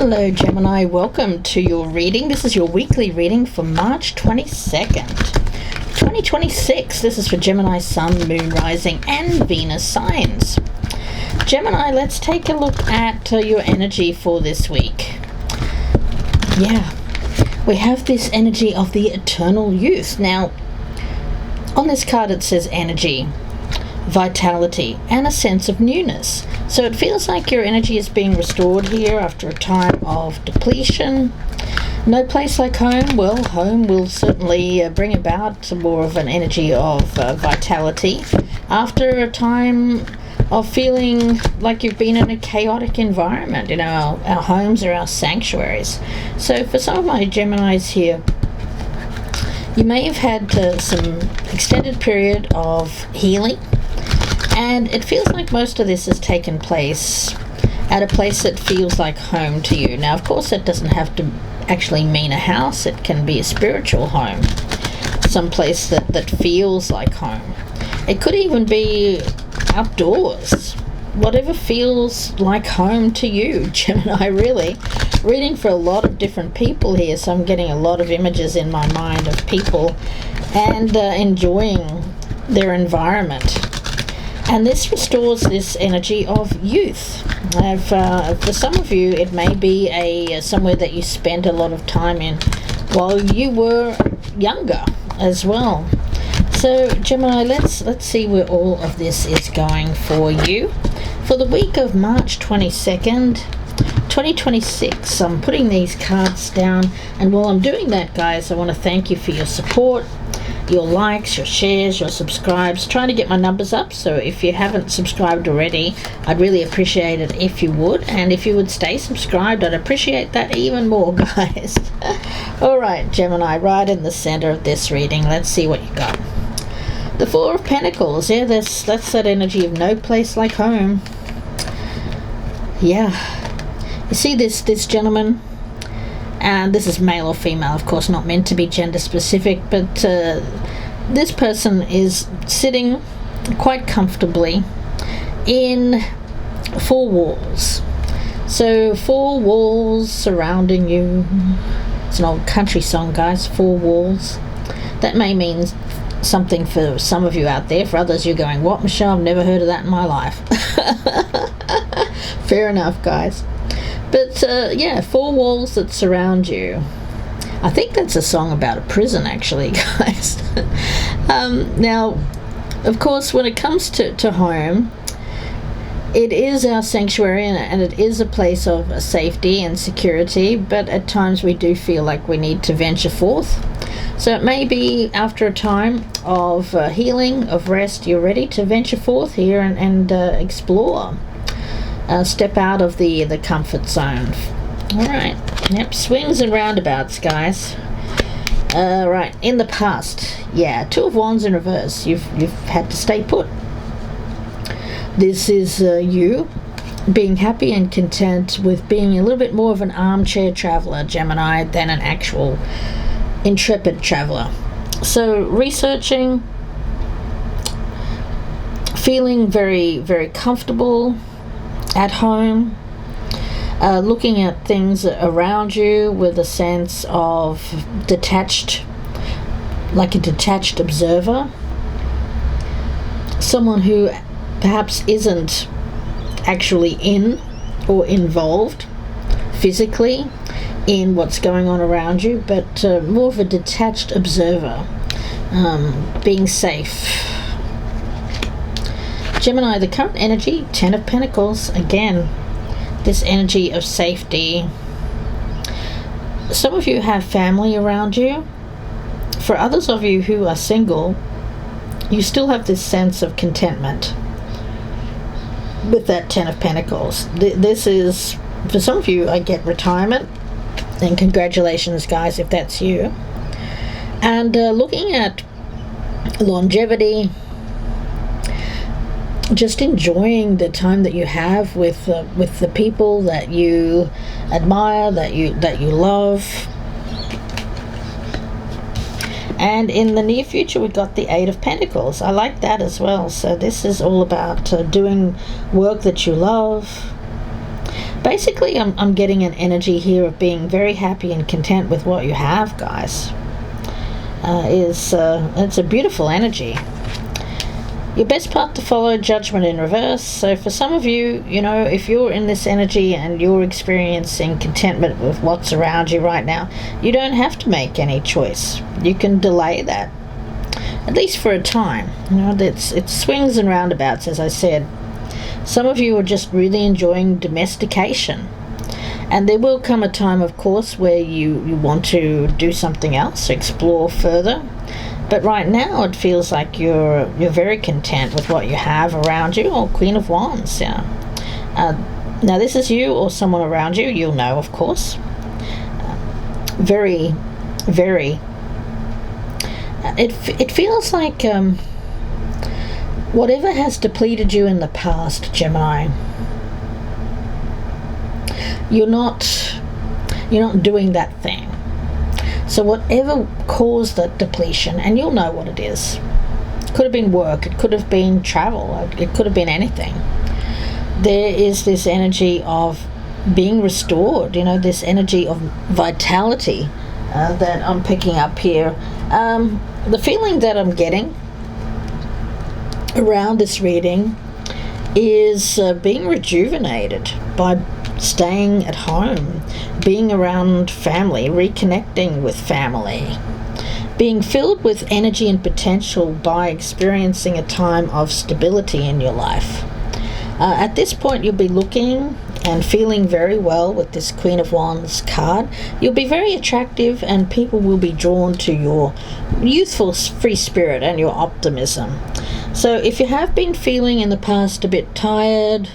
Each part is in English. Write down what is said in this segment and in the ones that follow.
Hello Gemini, welcome to your reading. This is your weekly reading for March 22nd, 2026. This is for Gemini Sun, Moon, Rising and Venus signs. Gemini, let's take a look at your energy for this week. Yeah, we have this energy of the eternal youth. Now, on this card it says energy, vitality and a sense of newness. So it feels like your energy is being restored here after a time of depletion. No place like home. Well, home will certainly bring about some more of an energy of vitality after a time of feeling like you've been in a chaotic environment. You know, our homes are our sanctuaries. So for some of my Geminis here, you may have had some extended period of healing. And it feels like most of this has taken place at a place that feels like home to you. Now, of course, that doesn't have to actually mean a house. It can be a spiritual home, some place that feels like home. It could even be outdoors, whatever feels like home to you, Gemini, really. Reading for a lot of different people here, so I'm getting a lot of images in my mind of people and enjoying their environment. And this restores this energy of youth. For some of you, it may be somewhere that you spent a lot of time in while you were younger as well. So, Gemini, let's see where all of this is going for you. For the week of March 22nd, 2026, I'm putting these cards down. And while I'm doing that, guys, I want to thank you for your support, your likes, your shares, your subscribes, trying to get my numbers up. So if you haven't subscribed already, I'd really appreciate it if you would. And if you would stay subscribed, I'd appreciate that even more, guys. All right, Gemini, right in the center of this reading, let's see what you got. The Four of Pentacles. Yeah, that's that energy of no place like home. Yeah. You see this gentleman? And this is male or female, of course, not meant to be gender specific, but this person is sitting quite comfortably in four walls. So 4 walls surrounding you. It's an old country song, guys, 4 walls. That may mean something for some of you out there. For others, you're going, what, Michelle? I've never heard of that in my life. Fair enough, guys. But, yeah, 4 walls that surround you. I think that's a song about a prison, actually, guys. Now, of course, when it comes to home, it is our sanctuary and it is a place of safety and security, but at times we do feel like we need to venture forth. So it may be after a time of healing, of rest, you're ready to venture forth here and explore. Step out of the comfort zone. Alright, yep, swings and roundabouts, guys. Right, in the past, yeah, 2 of Wands in reverse. You've had to stay put. This is you being happy and content with being a little bit more of an armchair traveler, Gemini, than an actual intrepid traveler. So researching, feeling very, very comfortable at home, looking at things around you with a sense of detached, like a detached observer. Someone who perhaps isn't actually in or involved physically in what's going on around you, but more of a detached observer, being safe. Gemini, the current energy, 10 of Pentacles. Again, this energy of safety. Some of you have family around you. For others of you who are single, you still have this sense of contentment with that 10 of Pentacles. This is, for some of you, I get retirement. And congratulations, guys, if that's you. And looking at longevity, just enjoying the time that you have with the people that you admire, that you love. And in the near future, we've got the 8 of Pentacles. I like that as well. So this is all about doing work that you love, Basically, I'm getting an energy here of being very happy and content with what you have, guys. It's a beautiful energy. Your best path to follow, judgment in reverse. So for some of you, if you're in this energy and you're experiencing contentment with what's around you right now, you don't have to make any choice. You can delay that, at least for a time. It swings and roundabouts, as I said. Some of you are just really enjoying domestication. And there will come a time, of course, where you want to do something else, explore further. But right now it feels like you're very content with what you have around you. Or Queen of Wands, yeah. Now this is you or someone around you. You'll know, of course. Very, very. It feels like whatever has depleted you in the past, Gemini, you're not doing that thing. So whatever caused that depletion, and you'll know what it is. It could have been work, it could have been travel, it could have been anything. There is this energy of being restored, this energy of vitality that I'm picking up here. The feeling that I'm getting around this reading is being rejuvenated by staying at home, being around family, reconnecting with family, being filled with energy and potential by experiencing a time of stability in your life. At this point, you'll be looking and feeling very well with this Queen of Wands card. You'll be very attractive and people will be drawn to your youthful free spirit and your optimism. So if you have been feeling in the past a bit tired,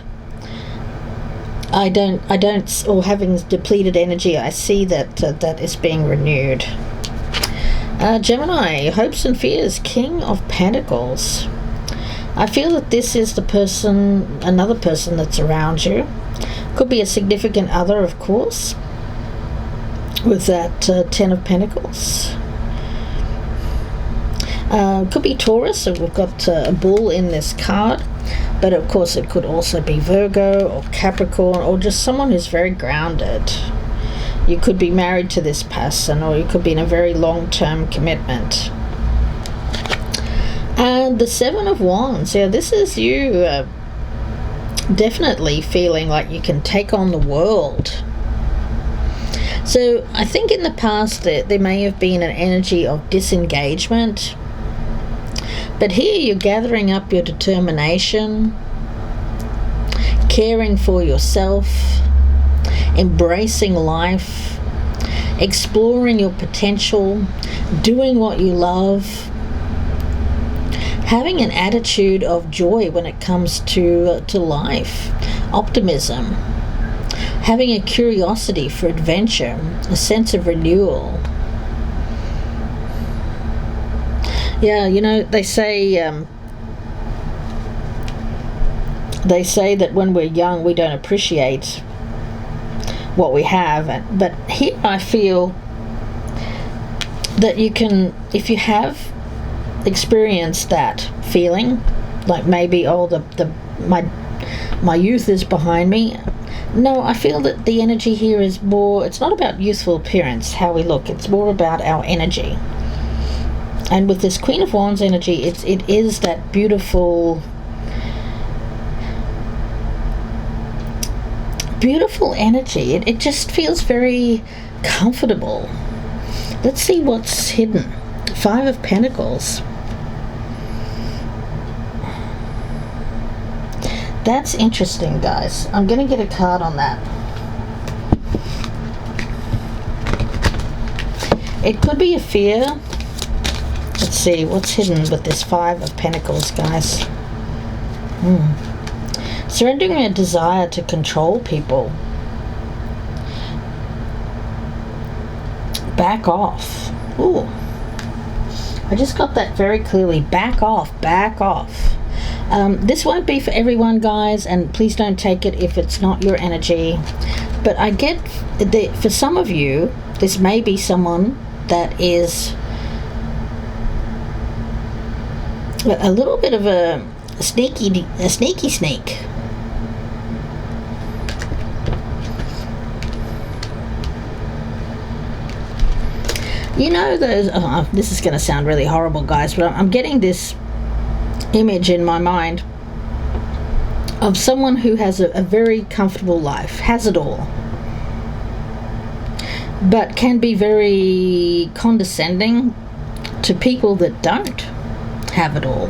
I don't, or having depleted energy, I see that that is being renewed. Gemini, hopes and fears, King of Pentacles. I feel that this is another person that's around you. Could be a significant other, of course, with that Ten of Pentacles. Could be Taurus, so we've got a bull in this card. But of course it could also be Virgo or Capricorn or just someone who's very grounded. You could be married to this person or you could be in a very long-term commitment. And the Seven of Wands. Yeah, this is you definitely feeling like you can take on the world. So I think in the past there may have been an energy of disengagement. But here you're gathering up your determination, caring for yourself, embracing life, exploring your potential, doing what you love, having an attitude of joy when it comes to life, optimism, having a curiosity for adventure, a sense of renewal. Yeah, they say that when we're young we don't appreciate what we have, but here I feel that you can, if you have experienced that feeling, like maybe my youth is behind me. No, I feel that the energy here is more, it's not about youthful appearance, how we look, it's more about our energy. And with this Queen of Wands energy, it is that beautiful energy. It just feels very comfortable. Let's see what's hidden. Five of Pentacles. That's interesting, guys. I'm going to get a card on that. It could be a fear. Let's see, what's hidden with this Five of Pentacles, guys? Surrendering a desire to control people. Back off. Ooh. I just got that very clearly. Back off, back off. This won't be for everyone, guys, and please don't take it if it's not your energy. But I get that for some of you, this may be someone that is a little bit of a sneaky snake. You know those... Oh, this is going to sound really horrible, guys, but I'm getting this image in my mind of someone who has a very comfortable life, has it all, but can be very condescending to people that don't have it all.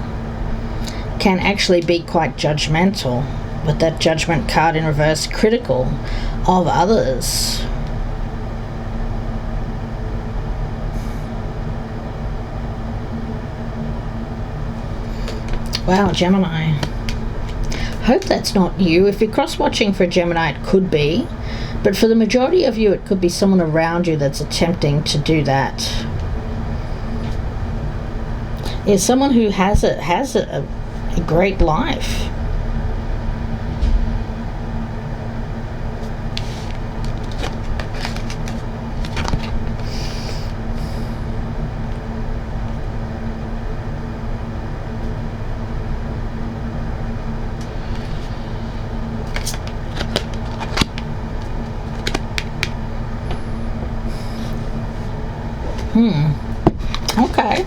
Can actually be quite judgmental, with that judgment card in reverse, critical of others. Wow, Gemini. Hope that's not you. If you're cross-watching for Gemini, it could be. But for the majority of you, it could be someone around you that's attempting to do that. Yeah, someone who has a great life. Okay.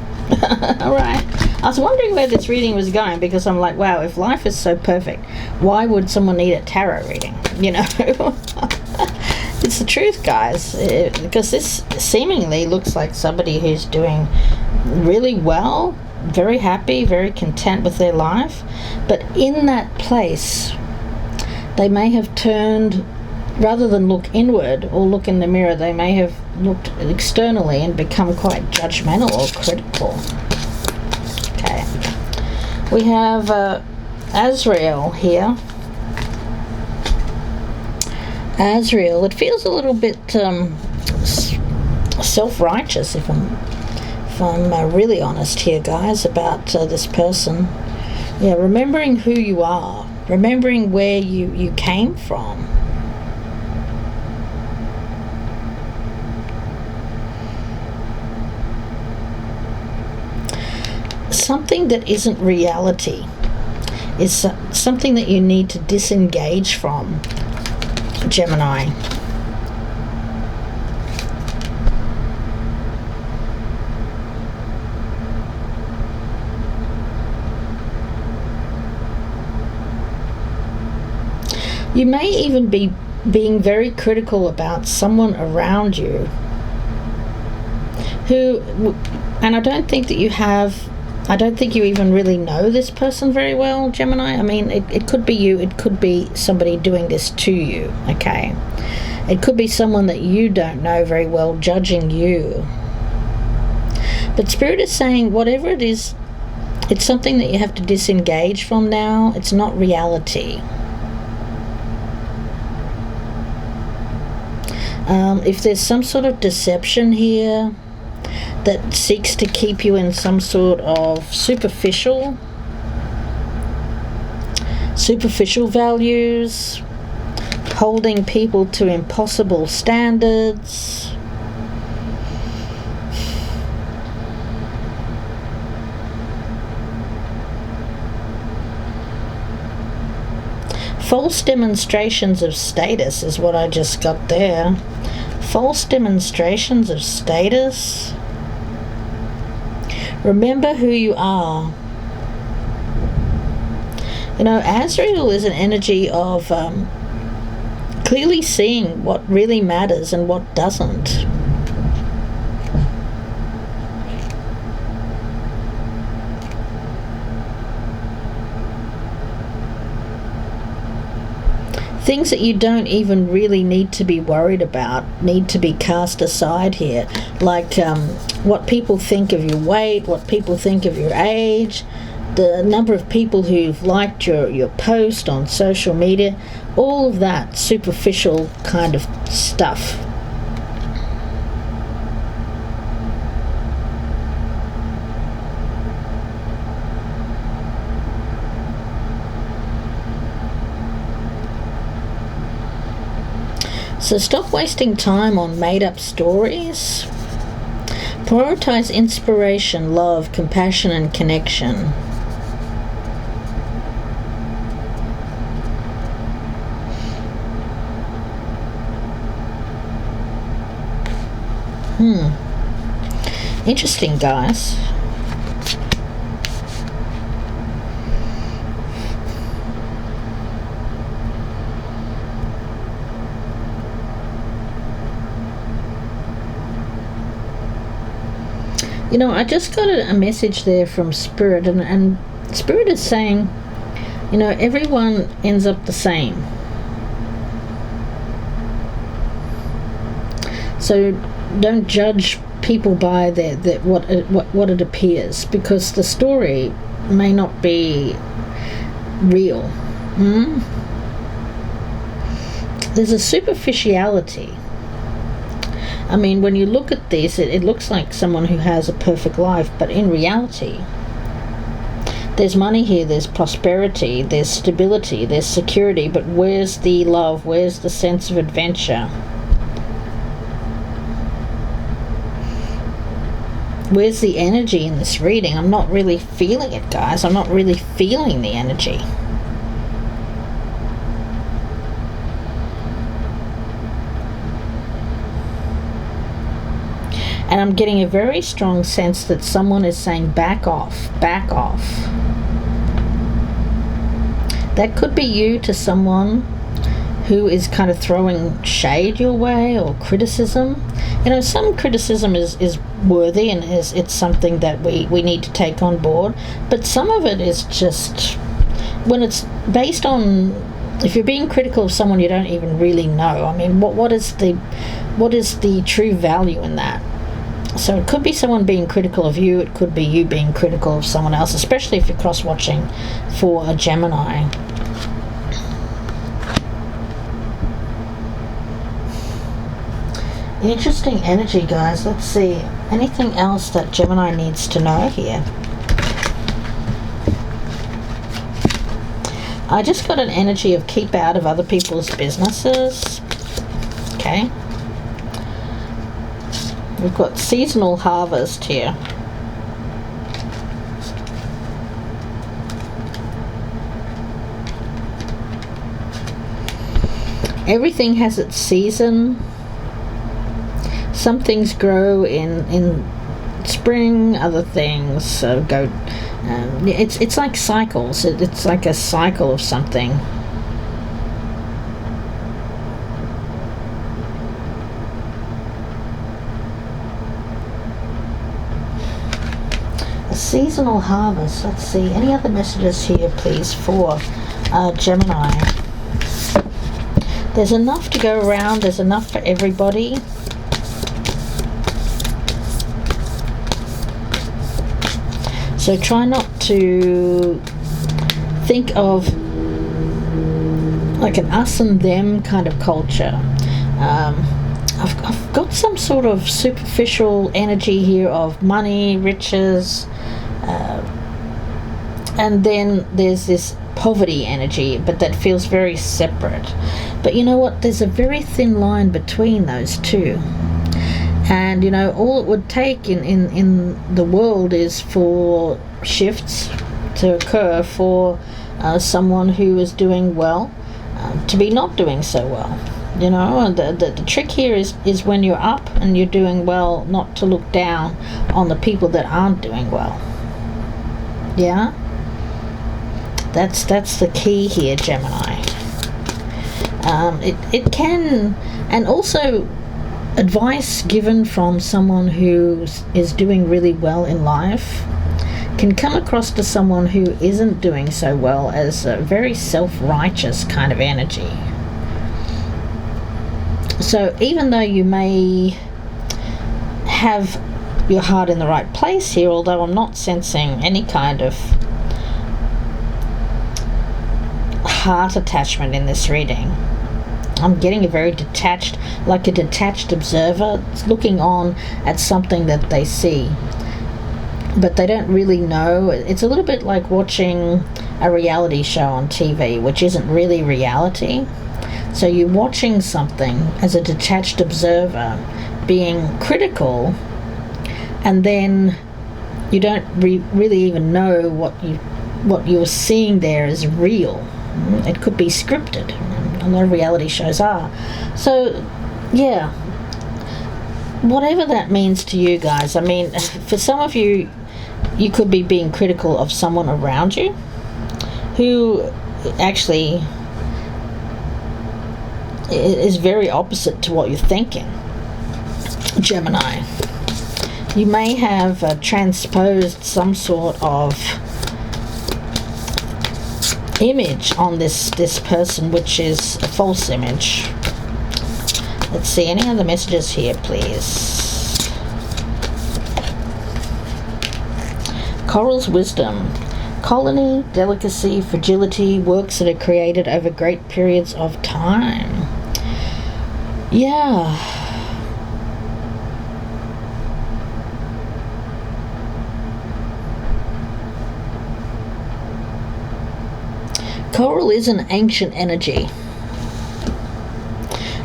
All right. I was wondering where this reading was going, because I'm like, wow, if life is so perfect, why would someone need a tarot reading? You know? It's the truth, guys. Because this seemingly looks like somebody who's doing really well, very happy, very content with their life. But in that place, they may have turned... Rather than look inward or look in the mirror, they may have looked externally and become quite judgmental or critical. Okay. We have Azrael here. Azrael, it feels a little bit self-righteous, if I'm really honest here, guys, about this person. Yeah, remembering who you are, remembering where you came from. Something that isn't reality is something that you need to disengage from, Gemini. You may even be being very critical about someone around you who, and I don't think you even really know this person very well, Gemini. I mean, it could be you, it could be somebody doing this to you, okay? It could be someone that you don't know very well judging you. But Spirit is saying, whatever it is, it's something that you have to disengage from now. It's not reality. If there's some sort of deception here that seeks to keep you in some sort of superficial values, holding people to impossible standards, false demonstrations of status is what I just got there. False demonstrations of status. Remember who you are. You know, Azrael is an energy of clearly seeing what really matters and what doesn't. Things that you don't even really need to be worried about need to be cast aside here. Like what people think of your weight, what people think of your age, the number of people who've liked your post on social media, all of that superficial kind of stuff. So stop wasting time on made-up stories. Prioritize inspiration, love, compassion, and connection. Interesting, guys. You know, I just got a message there from Spirit, and Spirit is saying, you know, everyone ends up the same. So don't judge people by what it appears, because the story may not be real. There's a superficiality. I mean, when you look at this, it looks like someone who has a perfect life, but in reality, there's money here, there's prosperity, there's stability, there's security, but where's the love? Where's the sense of adventure? Where's the energy in this reading? I'm not really feeling it, guys. I'm not really feeling the energy. And I'm getting a very strong sense that someone is saying, back off, back off. That could be you to someone who is kind of throwing shade your way or criticism. You know, some criticism is worthy and it's something that we need to take on board. But some of it is just, when it's based on, if you're being critical of someone you don't even really know, I mean, what is the true value in that? So it could be someone being critical of you, it could be you being critical of someone else, especially if you're cross-watching for a Gemini. Interesting energy, guys. Let's see. Anything else that Gemini needs to know here? I just got an energy of keep out of other people's businesses. Okay. We've got seasonal harvest here. Everything has its season. Some things grow in spring, other things go. It's like cycles. It's like a cycle of something. Seasonal harvest. Let's see. Any other messages here, please, for Gemini? There's enough to go around. There's enough for everybody. So try not to think of like an us and them kind of culture. I've got some sort of superficial energy here of money, riches, and then there's this poverty energy, but that feels very separate. But you know what? There's a very thin line between those two. And you know, all it would take in the world is for shifts to occur for someone who is doing well to be not doing so well. You know, the trick here is when you're up and you're doing well, not to look down on the people that aren't doing well. Yeah? That's the key here, Gemini. It can, and also advice given from someone who is doing really well in life can come across to someone who isn't doing so well as a very self-righteous kind of energy. So even though you may have your heart in the right place here, although I'm not sensing any kind of heart attachment in this reading, I'm getting a very detached, like a detached observer looking on at something that they see, but they don't really know. It's a little bit like watching a reality show on TV, which isn't really reality. So you're watching something as a detached observer, being critical, and then you don't really even know what you're seeing there is real. It could be scripted. A lot of reality shows are. So, yeah. whatever that means to you guys. I mean, for some of you, you could be being critical of someone around you who actually is very opposite to what you're thinking, Gemini. You may have transposed some sort of image on this person, which is a false image. Let's see, any other messages here, please? Coral's wisdom. Colony, delicacy, fragility, works that are created over great periods of time. Yeah. Coral is an ancient energy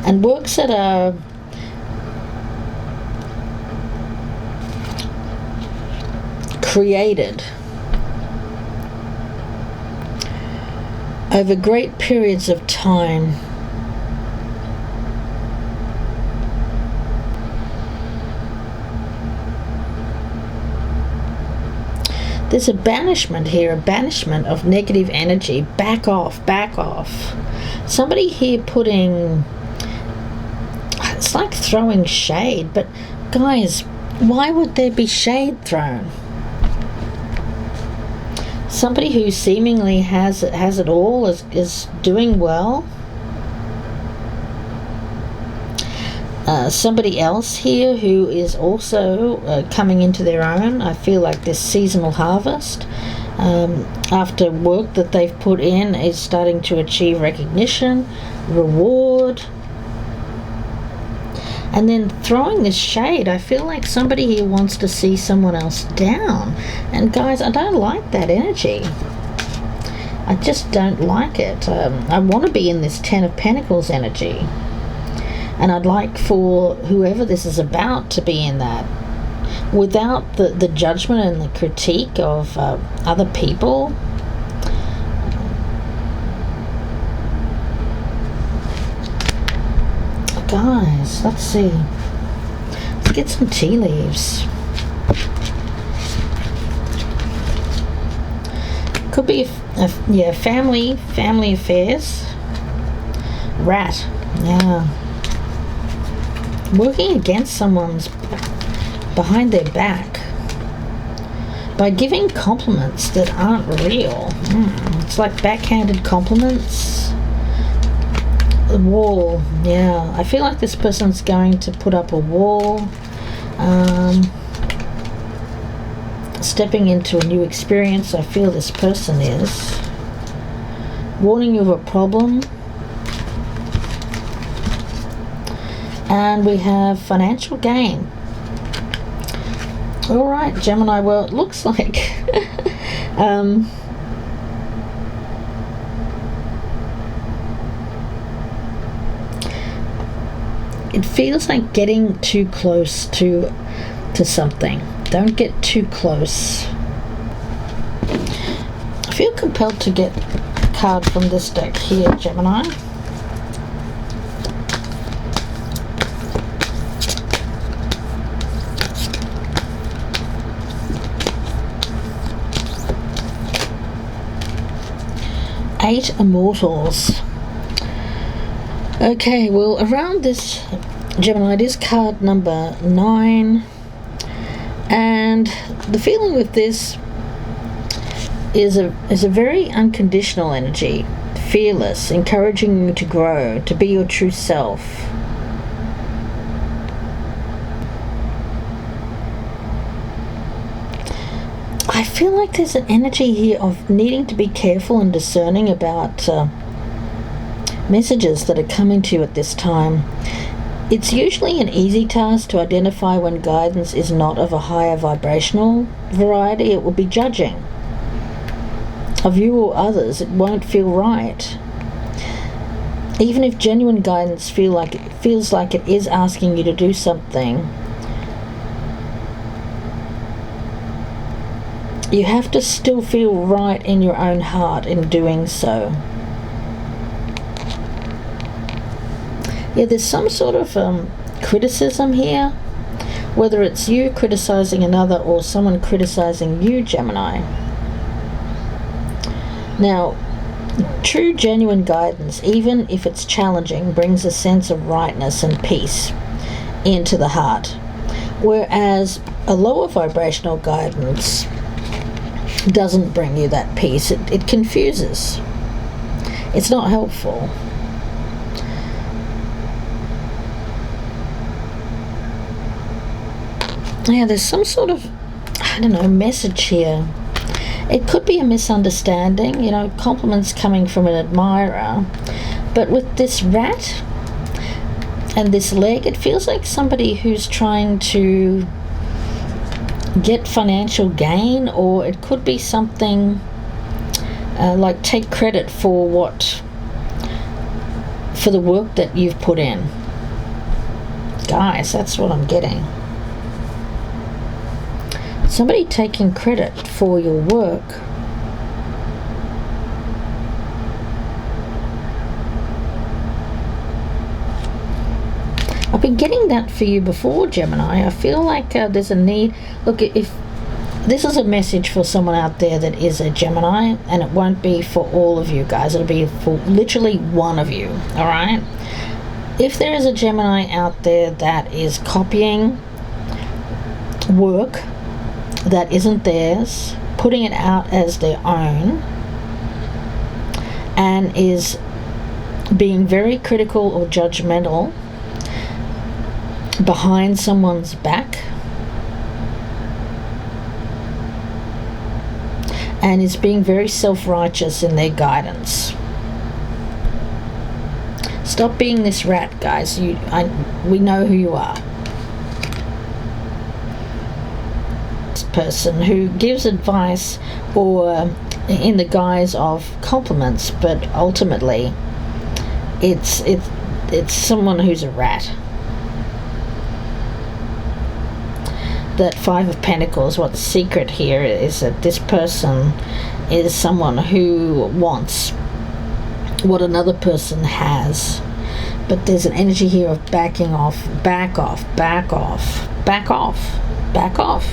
and works that are created over great periods of time. There's a banishment here, a banishment of negative energy. Back off, back off. Somebody here putting, it's like throwing shade, but guys, why would there be shade thrown? Somebody who seemingly has it all, is doing well. Somebody else here who is also coming into their own. I feel like this seasonal harvest, after work that they've put in, is starting to achieve recognition, reward. And then throwing this shade, I feel like somebody here wants to see someone else down. And guys, I don't like that energy. I just don't like it. I want to be in this Ten of Pentacles energy. And I'd like for whoever this is about to be in that, without the judgment and the critique of other people. Guys, let's see. Let's get some tea leaves. Could be yeah, family affairs. Rat, yeah. Working against someone's behind their back by giving compliments that aren't real. It's like backhanded compliments. The wall, yeah. I feel like this person's going to put up a wall, stepping into a new experience. I feel this person is warning you of a problem. And we have financial gain. All right, Gemini. Well, it looks like it feels like getting too close to something. Don't get too close. I feel compelled to get a card from this deck here, Gemini. Eight Immortals. Okay, well, around this, Gemini, it is card number 9, and the feeling with this is a very unconditional energy, fearless, encouraging you to grow, to be your true self. I feel like there's an energy here of needing to be careful and discerning about messages that are coming to you at this time. It's usually an easy task to identify when guidance is not of a higher vibrational variety. It will be judging of you or others. It won't feel right. Even if genuine guidance feels like it is asking you to do something, you have to still feel right in your own heart in doing so. Yeah, there's some sort of criticism here whether it's you criticizing another or someone criticizing you, Gemini. Now, true, genuine guidance, even if it's challenging, brings a sense of rightness and peace into the heart, whereas a lower vibrational guidance doesn't bring you that peace. It confuses. It's not helpful. Yeah, there's some sort of, I don't know, message here. It could be a misunderstanding, you know, compliments coming from an admirer. But with this rat and this leg, it feels like somebody who's trying to get financial gain, or it could be something like take credit for the work that you've put in. Guys, that's what I'm getting. Somebody taking credit for your work. I've been getting that for you before, Gemini. I feel like there's a need. Look, if this is a message for someone out there that is a Gemini, and it won't be for all of you guys. It'll be for literally one of you, all right? If there is a Gemini out there that is copying work that isn't theirs, putting it out as their own, and is being very critical or judgmental behind someone's back, and is being very self-righteous in their guidance. Stop being this rat, guys. We know who you are. Person who gives advice or in the guise of compliments, but ultimately it's someone who's a rat. That Five of Pentacles, what's the secret here is that this person is someone who wants what another person has, but there's an energy here of backing off, back off, back off, back off, back off.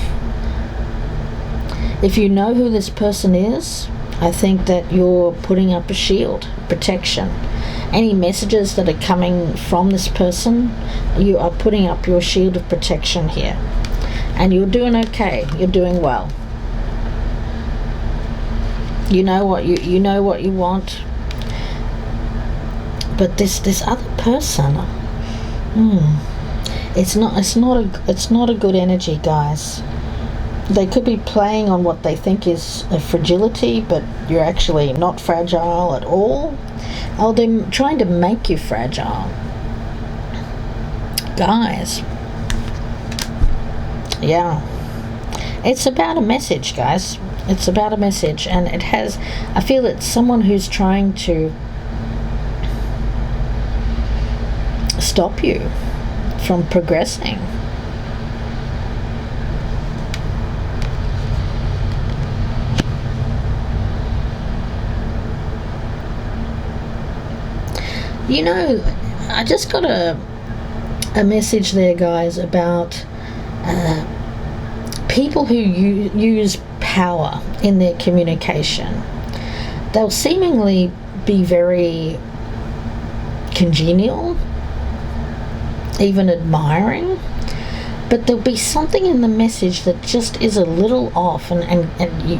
If you know who this person is, I think that you're putting up a shield, protection. Any messages that are coming from this person, you are putting up your shield of protection here. And you're doing okay. You're doing well. You know what you know what you want. But this other person, it's not a good energy, guys. They could be playing on what they think is a fragility, but you're actually not fragile at all. Oh, they're trying to make you fragile. Guys. Yeah. It's about a message, guys. It's about a message, and I feel it's someone who's trying to stop you from progressing. You know, I just got a message there, guys, about people who use power in their communication. They'll seemingly be very congenial, even admiring, but there'll be something in the message that just is a little off, and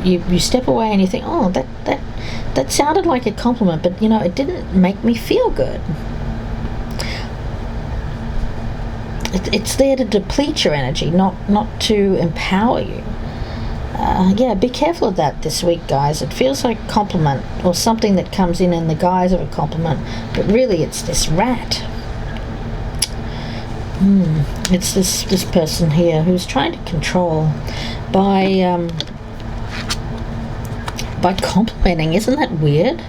you step away and you think, oh, that sounded like a compliment, but you know, it didn't make me feel good. It's there to deplete your energy, not to empower you. Yeah, be careful of that this week, guys. It feels like a compliment or something that comes in the guise of a compliment, but really it's this rat. It's this person here who's trying to control by complimenting. Isn't that weird?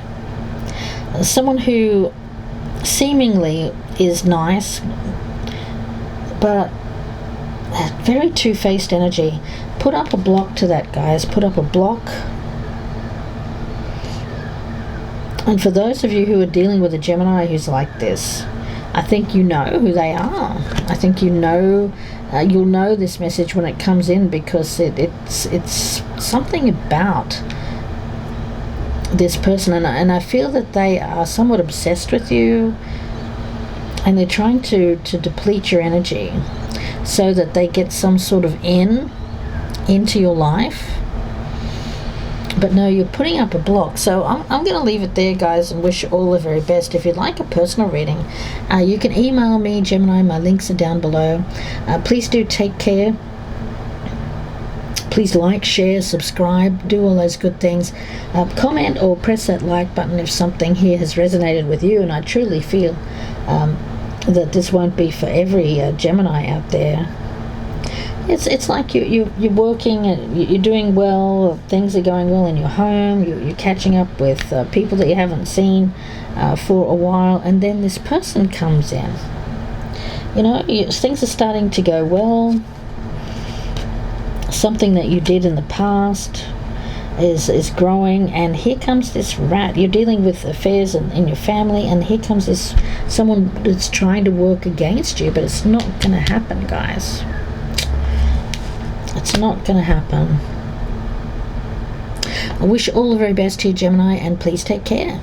Someone who seemingly is nice, but very two-faced energy. Put up a block to that, guys. Put up a block. And for those of you who are dealing with a Gemini who's like this, I think you know who they are. I think you know, you'll know this message when it comes in, because it's something about this person, and I feel that they are somewhat obsessed with you, and they're trying to deplete your energy so that they get some sort of into your life. But no, you're putting up a block. So I'm going to leave it there, guys, and wish you all the very best. If you'd like a personal reading, you can email me, Gemini. My links are down below. Please do take care. Please like, share, subscribe, do all those good things. Comment or press that like button if something here has resonated with you. And I truly feel that this won't be for every Gemini out there. It's like you're working, you're doing well, things are going well in your home, you're catching up with people that you haven't seen for a while, and then this person comes in. You know, things are starting to go well. Something that you did in the past is growing, and here comes this rat. You're dealing with affairs in your family, and here comes this someone that's trying to work against you, but it's not going to happen, guys. It's not going to happen. I wish you all the very best here, Gemini, and please take care.